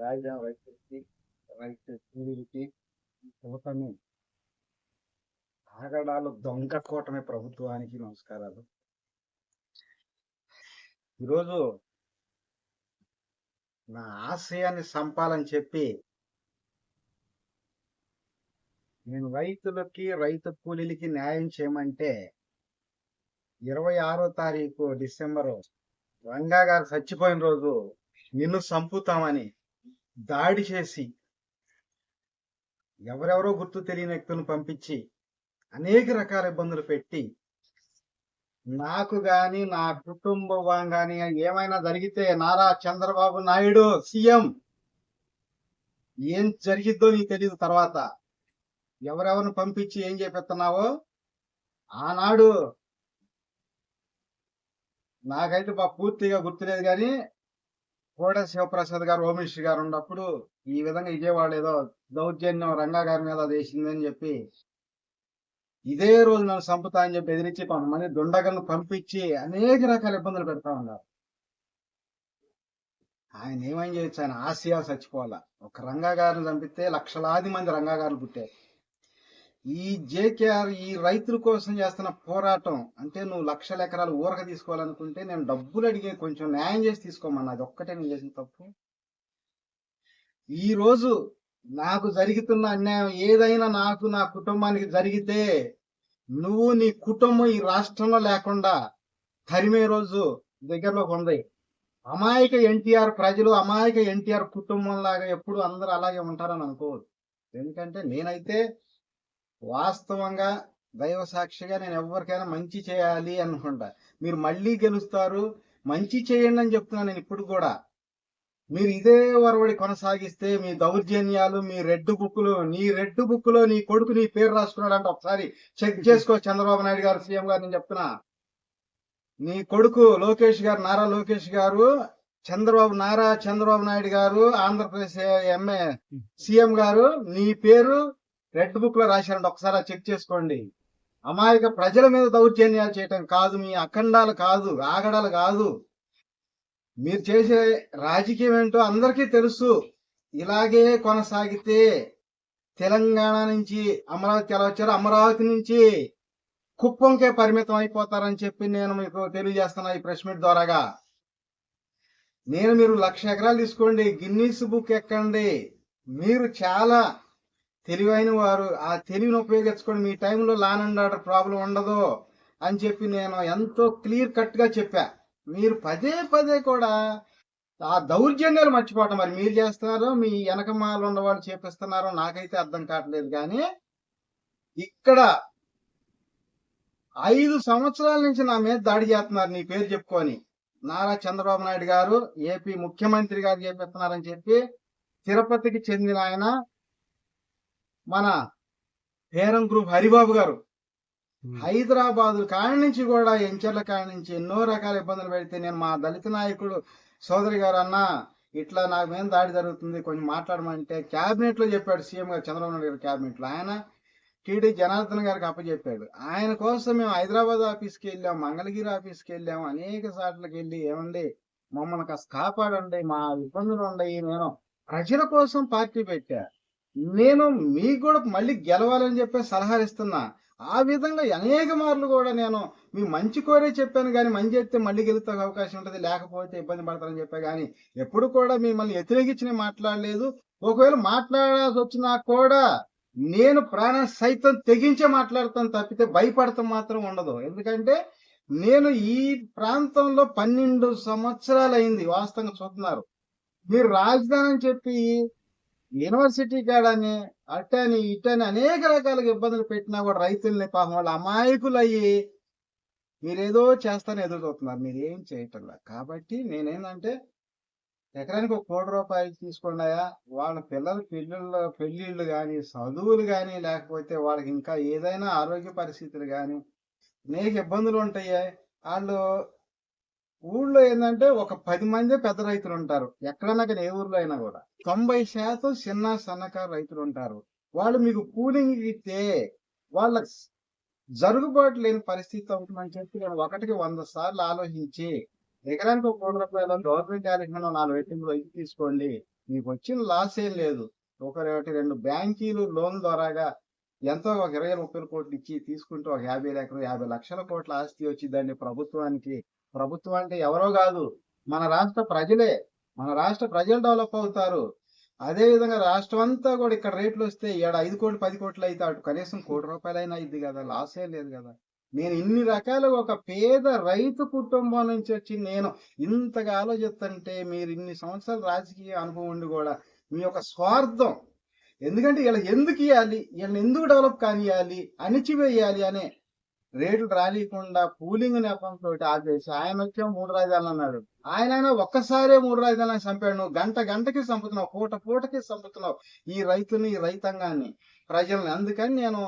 రాజధాని రైతులకి రైతు కూలీలకి యువతని ఆగడాలు దొంగ కూటమి ప్రభుత్వానికి నమస్కారాలు. ఈరోజు నా ఆశయాన్ని సంపాలని చెప్పి నేను రైతులకి రైతు కూలీలకి న్యాయం చేయమంటే 26వ తారీఖు డిసెంబరు రంగా గారు చచ్చిపోయిన రోజు నిన్ను చంపుతామని దాడి చేసి ఎవరెవరో గుర్తు తెలియని వ్యక్తులను పంపించి అనేక రకాల ఇబ్బందులు పెట్టి నాకు గాని నా కుటుంబం గాని ఏమైనా జరిగితే నారా చంద్రబాబు నాయుడు సీఎం ఏం జరిగిద్దో నీకు తెలియదు. తర్వాత ఎవరెవరిని పంపించి ఏం చేపిస్తున్నావో ఆనాడు నాకైతే పూర్తిగా గుర్తులేదు, కానీ కోడ శివప్రసాద్ గారు హోమ్ మినిస్టర్ గారు ఉన్నప్పుడు ఈ విధంగా విజయవాడ ఏదో దౌర్జన్యం రంగా గారి మీద వేసిందని చెప్పి ఇదే రోజు నన్ను చంపుతా అని చెప్పి ఎదిరించి కొంతమంది దుండగలను పంపించి అనేక రకాల ఇబ్బందులు పెడతా ఉన్నారు. ఆయన ఏమేం చేయొచ్చు, ఆయన ఆశయాలు చచ్చిపోవాలా. ఒక రంగా గారిని చంపితే లక్షలాది మంది రంగా గారులు పుట్టారు. ఈ జేకేఆర్ ఈ రైతుల కోసం చేస్తున్న పోరాటం అంటే నువ్వు లక్షల ఎకరాలు ఊరక తీసుకోవాలనుకుంటే నేను డబ్బులు అడిగే కొంచెం న్యాయం చేసి తీసుకోమన్నా, అది ఒక్కటే నేను చేసిన తప్పు. ఈ రోజు నాకు జరుగుతున్న అన్యాయం ఏదైనా నాకు నా కుటుంబానికి జరిగితే నువ్వు నీ కుటుంబం ఈ రాష్ట్రంలో లేకుండా తరిమే రోజు దగ్గరలో ఉంది. అమాయక ఎన్టీఆర్ ప్రజలు అమాయక ఎన్టీఆర్ కుటుంబం లాగా ఎప్పుడు అందరూ అలాగే ఉంటారని అనుకోవద్దు. ఎందుకంటే నేనైతే వాస్తవంగా దైవ సాక్షిగా నేను ఎవరికైనా మంచి చేయాలి అనుకుంటా. మీరు మళ్ళీ గెలుస్తారు, మంచి చేయండి అని చెప్తున్నాను నేను ఇప్పుడు కూడా. మీరు ఇదే వరవడి కొనసాగిస్తే మీ దౌర్జన్యాలు, మీ రెడ్ బుక్లు, నీ కొడుకు నీ పేరు రాసుకున్నాడు అంటే ఒకసారి చెక్ చేసుకో చంద్రబాబు నాయుడు గారు, సీఎం గారు. నేను చెప్తున్నా, నీ కొడుకు లోకేష్ గారు, నారా లోకేష్ గారు, నారా చంద్రబాబు నాయుడు గారు, ఆంధ్రప్రదేశ్ సీఎం గారు, నీ పేరు రెడ్ బుక్ లో రాశారంటే ఒకసారి చెక్ చేసుకోండి. అమాయక ప్రజల మీద దౌర్జన్యాలు చేయటం కాదు, మీ అఖండాలు కాదు, ఆగడాలు కాదు. మీరు చేసే రాజకీయం ఏంటో అందరికీ తెలుసు. ఇలాగే కొనసాగితే తెలంగాణ నుంచి అమరావతి ఎలా వచ్చారో అమరావతి నుంచి కుప్పంకే పరిమితం అయిపోతారని చెప్పి నేను మీకు తెలియజేస్తున్నా ఈ ప్రెస్ మీట్ ద్వారాగా. మీరు 1,00,000 ఎకరాలు తీసుకోండి, గిన్నీస్ బుక్ ఎక్కండి, మీరు చాలా తెలివైన వారు, ఆ తెలివిని ఉపయోగించుకోండి, మీ టైంలో లాన్ అండ్ ఆర్డర్ ప్రాబ్లం ఉండదు అని చెప్పి నేను ఎంతో క్లియర్ కట్ గా చెప్పా. మీరు పదే పదే కూడా ఆ దౌర్జన్యాలు మర్చిపోవటం మరి మీరు చేస్తున్నారో మీ వెనకమాలు ఉన్న వాళ్ళు చేపిస్తున్నారో నాకైతే అర్థం కావట్లేదు. కానీ ఇక్కడ 5 సంవత్సరాల నుంచి నా మీద దాడి చేస్తున్నారు నీ పేరు చెప్పుకొని. నారా చంద్రబాబు నాయుడు గారు ఏపీ ముఖ్యమంత్రి గారు చేపిస్తున్నారని చెప్పి తిరుపతికి చెందిన ఆయన మన పేరం గ్రూప్ హరిబాబు గారు హైదరాబాద్ కాడి నుంచి కూడా ఎంచర్ల కాడి నుంచి ఎన్నో రకాల ఇబ్బందులు పెడితే నేను మా దళిత నాయకుడు సోదరి గారు అన్న ఇట్లా నాకు మీద దాడి జరుగుతుంది కొంచెం మాట్లాడమంటే క్యాబినెట్ లో చెప్పాడు. సీఎం గారు చంద్రబాబు నాయుడు గారు క్యాబినెట్ లో ఆయన టీడీ జనార్దన్ గారికి అప్పచెప్పాడు. ఆయన కోసం మేము హైదరాబాద్ ఆఫీస్కి వెళ్ళాం, మంగళగిరి ఆఫీస్కి వెళ్ళాం, అనేక సార్లకు వెళ్ళి ఏమండి మమ్మల్ని కాస్త కాపాడండి, మా ఇబ్బందులు ఉన్నాయి, నేను ప్రజల కోసం పార్టీ పెట్టా, నేను మీకు కూడా మళ్ళీ గెలవాలని చెప్పి సలహాలు ఇస్తున్నా. ఆ విధంగా అనేక మార్లు కూడా నేను మీ మంచి కోరే చెప్పాను, కానీ మంచి చెప్తే మళ్ళీ గెలుతా అవకాశం ఉంటుంది, లేకపోతే ఇబ్బంది పడతారని చెప్పా. కానీ ఎప్పుడు కూడా మిమ్మల్ని వ్యతిరేకించి మాట్లాడలేదు. ఒకవేళ మాట్లాడాల్సి వచ్చినా కూడా నేను ప్రాణం సైతం తెగించే మాట్లాడతాను తప్పితే భయపడతాం మాత్రం ఉండదు. ఎందుకంటే నేను ఈ ప్రాంతంలో 12 సంవత్సరాలు అయింది. వాస్తవంగా చూస్తున్నారు, మీరు రాజధాని అని చెప్పి యూనివర్సిటీ కాడని అట్టని ఇట్టని అనేక రకాలుగా ఇబ్బందులు పెట్టినా కూడా రైతుల్ని పాపం వాళ్ళు అమాయకులు అయ్యి మీరేదో చేస్తాను ఎదురు చూస్తున్నారు, మీరు ఏం చేయటంలా. కాబట్టి నేనేంటంటే ఎకరానికి 1 కోటి రూపాయలు తీసుకున్నాయా, వాళ్ళ పిల్లల పెళ్ళిళ్ళు కానీ, చదువులు కానీ, లేకపోతే వాళ్ళకి ఇంకా ఏదైనా ఆరోగ్య పరిస్థితులు కానీ అనేక ఇబ్బందులు ఉంటాయి. వాళ్ళు ఊళ్ళో ఏంటంటే ఒక 10 మంది పెద్ద రైతులు ఉంటారు ఎక్కడన్నా కానీ, ఏ ఊర్లో అయినా కూడా 90% చిన్న సన్నకారు రైతులు ఉంటారు. వాళ్ళు మీకు కూలింగ్ ఇస్తే వాళ్ళ జరుగుబాటు లేని పరిస్థితి అవుతుందని చెప్పి నేను 1కి 100 సార్లు ఆలోచించి ఎకరానికి ₹1,00,00,000 గవర్నమెంట్ డైరెక్షన్ 4 పెట్టిందో ఇది తీసుకోండి. మీకు వచ్చిన లాస్ ఏం లేదు. ఒకటి 2 బ్యాంకీలు లోన్ ద్వారాగా ఎంతో ఒక 20, 30 కోట్లు ఇచ్చి తీసుకుంటే ఒక 50 లక్షల కోట్ల ఆస్తి వచ్చిందండి ప్రభుత్వానికి. ప్రభుత్వం అంటే ఎవరో కాదు, మన రాష్ట్ర ప్రజలే. మన రాష్ట్ర ప్రజలు డెవలప్ అవుతారు. అదే విధంగా రాష్ట్రం అంతా కూడా ఇక్కడ రేట్లు వస్తే ఈడ 5 కోట్లు 10 కోట్లు అయితే అటు కనీసం ₹1,00,00,000 అయింది కదా, లాస్ ఏం లేదు కదా. నేను ఇన్ని రకాలుగా ఒక పేద రైతు కుటుంబం నుంచి వచ్చి నేను ఇంతగా ఆలోచిస్తుంటే మీరు ఇన్ని సంవత్సరాల రాజకీయ అనుభవం ఉండి కూడా మీ యొక్క స్వార్థం, ఎందుకంటే వీళ్ళకి ఎందుకు ఇవ్వాలి, వీళ్ళని ఎందుకు డెవలప్ కానియాలి, అణిచివేయాలి అనే రేట్లు రానియకుండా పూలింగ్ నెపంతో ఆపేసి ఆయన వచ్చే 3 రాజధానులు అన్నాడు. ఆయన ఒక్కసారే 3 రాజధానులు చంపాడు. నువ్వు గంటకి చంపుతున్నావు, పూటకి చంపుతున్నావు ఈ రైతుని, ఈ రైతాంగాన్ని, ప్రజల్ని. అందుకని నేను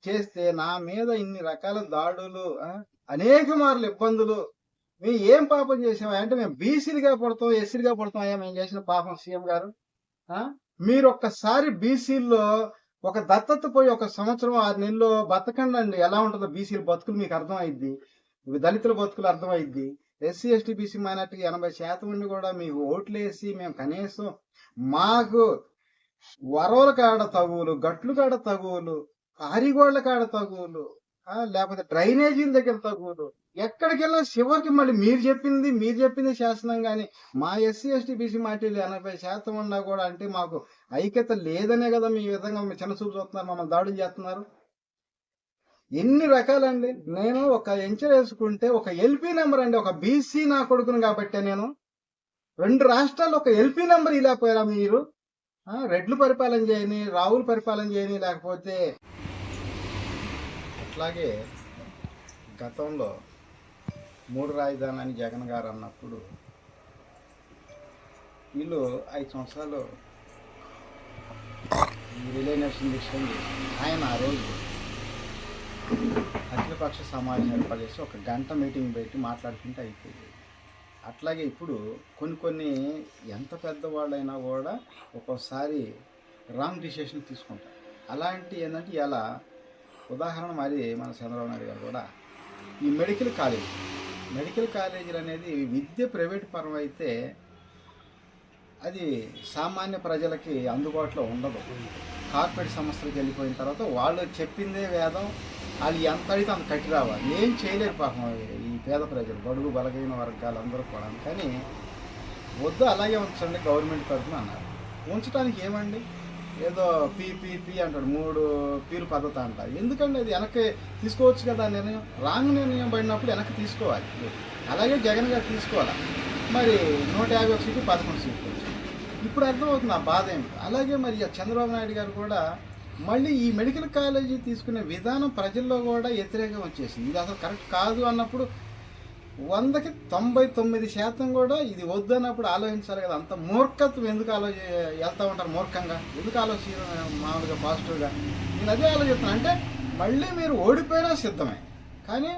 చేస్తే నా మీద ఇన్ని రకాల దాడులు, అనేక మార్లు ఇబ్బందులు. మేము ఏం పాపం చేసామా అంటే మేము బీసీలుగా పడతాం, ఎస్సీలుగా పడతాం. అయ్యా మేము చేసిన పాపం సీఎం గారు, మీరు ఒక్కసారి బీసీల్లో ఒక దత్తత పోయి 1 సంవత్సరం 6 నెలల్లో బతకండి, ఎలా ఉంటుందో బీసీల బతుకులు మీకు అర్థమైద్ది, దళితుల బతుకులు అర్థమైద్ది. ఎస్సీ ఎస్టీ బీసీ మైనార్టీ 80% ఉండి కూడా మీకు ఓట్లు వేసి మేము కనీసం మాకు వరవల కాడ తగువులు, గట్లు కాడ తగువులు, పారిగోళ్ల కాడ తగువులు, లేకపోతే డ్రైనేజీల దగ్గర తగువులు, ఎక్కడికి వెళ్ళినా చివరికి మళ్ళీ మీరు చెప్పింది శాసనం. కానీ మా ఎస్సీ ఎస్టీ బీసీ మైనార్టీలు 80% ఉన్నా కూడా అంటే మాకు ఐక్యత లేదనే కదా మీ విధంగా చిన్న చూపు చూస్తున్నారు, మమ్మల్ని దాడులు చేస్తున్నారు. ఎన్ని రకాలండి. నేను ఒక ఎంచర్ వేసుకుంటే ఒక ఎల్పీ నెంబర్ అండి, ఒక బీసీ నా కొడుకును కాబట్టి నేను 2 రాష్ట్రాల్లో ఒక ఎల్పీ నెంబర్ ఇలాపోయారా మీరు? రెడ్లు పరిపాలన చేయని, రావులు పరిపాలన చేయని, లేకపోతే అట్లాగే గతంలో 3 రాజధానులు అని జగన్ గారు అన్నప్పుడు వీళ్ళు 5 సంవత్సరాలు రిలే నేషన్ తీసుకొని ఆయన ఆ రోజు అఖిలపక్ష సమావేశం ఏర్పాటు చేసి 1 గంట మీటింగ్ పెట్టి మాట్లాడుకుంటే అయిపోయింది. అట్లాగే ఇప్పుడు కొన్ని ఎంత పెద్దవాళ్ళైనా కూడా ఒక్కోసారి రాంగ్ డిసిషన్ తీసుకుంటారు. అలాంటి ఏంటంటే ఇలా ఉదాహరణ మరి మన చంద్రబాబు నాయుడు గారు కూడా ఈ మెడికల్ కాలేజీలు అనేది విద్య ప్రైవేట్ పరం అయితే అది సామాన్య ప్రజలకి అందుబాటులో ఉండదు. కార్పొరేట్ సంస్థలకు వెళ్ళిపోయిన తర్వాత వాళ్ళు చెప్పిందే వేదం, వాళ్ళు ఎంత అడిగితే అంత కట్టి రావాలి. ఏం చేయలేరు పాపం ఈ పేద ప్రజలు, బడుగు బలహీన వర్గాలు అందరూ కూడా. కానీ వద్దు అలాగే ఉంచండి గవర్నమెంట్ తరఫున అన్నారు. ఉంచడానికి ఏమండి, ఏదో పీపీపీ అంటాడు, 3 పీలు పద్ధతి అంట. ఎందుకండి అది వెనక్కి తీసుకోవచ్చు కదా నిర్ణయం. రాంగ్ నిర్ణయం పడినప్పుడు వెనక్కి తీసుకోవాలి. అలాగే జగన్ గారు తీసుకోవాలి. మరి 151 సీట్లు 11 సీట్లు వచ్చింది. ఇప్పుడు అర్థమవుతుంది ఆ బాధ ఏమిటి. అలాగే మరి చంద్రబాబు నాయుడు గారు కూడా మళ్ళీ ఈ మెడికల్ కాలేజీ తీసుకునే విధానం ప్రజల్లో కూడా వ్యతిరేకం వచ్చేసింది. ఇది అసలు కరెక్ట్ కాదు అన్నప్పుడు 100కి 99% కూడా ఇది వద్దన్నప్పుడు ఆలోచించాలి కదా. అంత మూర్ఖత్వం ఎందుకు వెళ్తూ ఉంటారు మూర్ఖంగా, ఎందుకు ఆలోచించడం మామూలుగా పాజిటివ్గా. నేను అదే ఆలోచిస్తున్నాను. అంటే మళ్ళీ మీరు ఓడిపోయినా సిద్ధమే, కానీ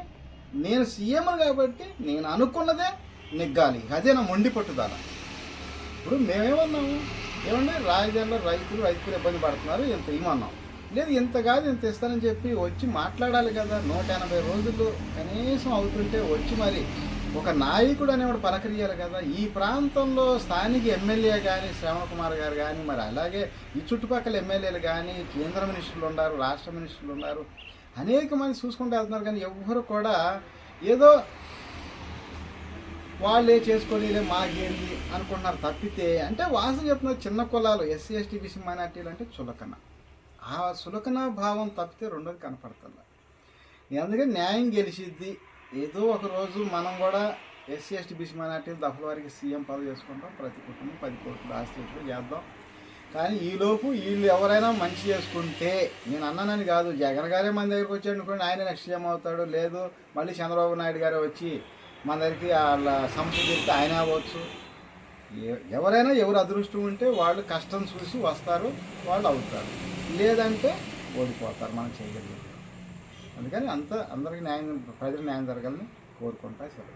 నేను సీఎంను కాబట్టి నేను అనుకున్నదే నెగ్గాలి, అదే నా మొండి పట్టుదల. ఇప్పుడు మేమేమన్నాము, ఏమంటే రాజధానిలో రైతులు ఇబ్బంది పడుతున్నారు, ఇంత ఇమ్మన్నాం. లేదు ఇంత కాదు ఇంత ఇస్తానని చెప్పి వచ్చి మాట్లాడాలి కదా. 180 రోజులు కనీసం అవుతుంటే వచ్చి మరి ఒక నాయకుడు అనేవాడు పలకరియాలి కదా. ఈ ప్రాంతంలో స్థానిక ఎమ్మెల్యే కానీ శ్రవణ్ కుమార్ గారు కానీ, మరి అలాగే ఈ చుట్టుపక్కల ఎమ్మెల్యేలు కానీ, కేంద్ర మినిస్టర్లు ఉన్నారు, రాష్ట్ర మినిస్టర్లు ఉన్నారు, అనేక మంది చూసుకుంటూ వెళ్తున్నారు. కానీ ఎవ్వరు కూడా ఏదో వాళ్ళే చేసుకొని మాకేంది అనుకుంటున్నారు తప్పితే, అంటే వాసన చెప్తున్నారు చిన్న కులాలు ఎస్సీ ఎస్టీ బీసీ మైనార్టీలు అంటే చులకన. ఆ చులకన భావం తప్పితే రెండోది కనపడుతుంది. అందుకని న్యాయం గెలిచిద్ది. ఏదో ఒక రోజు మనం కూడా ఎస్సీ ఎస్టీ బీసీ మైనార్టీలు దఫల వారికి సీఎం పదవి చేసుకుంటాం, ప్రతి కుటుంబం 10 కోట్లు ఆస్తి చేద్దాం. కానీ ఈలోపు వీళ్ళు ఎవరైనా మంచి చేసుకుంటే, నేను అన్నానని కాదు, జగన్ గారే మన దగ్గరికి వచ్చాడు అనుకోండి, ఆయన నెక్స్ట్ సీఎం అవుతాడు. లేదు మళ్ళీ చంద్రబాబు నాయుడు గారే వచ్చి మన దగ్గరికి వాళ్ళ సమస్య చెప్తే ఆయన అవ్వచ్చు. ఎవరైనా ఎవరు అదృష్టం ఉంటే వాళ్ళు కష్టం చూసి వస్తారు, వాళ్ళు అవుతారు. లేదంటే ఓడిపోతారు, మనం చేయగలిగారు. అందుకని అందరికీ న్యాయం, ప్రజలకు న్యాయం జరగాలని కోరుకుంటా. సరే.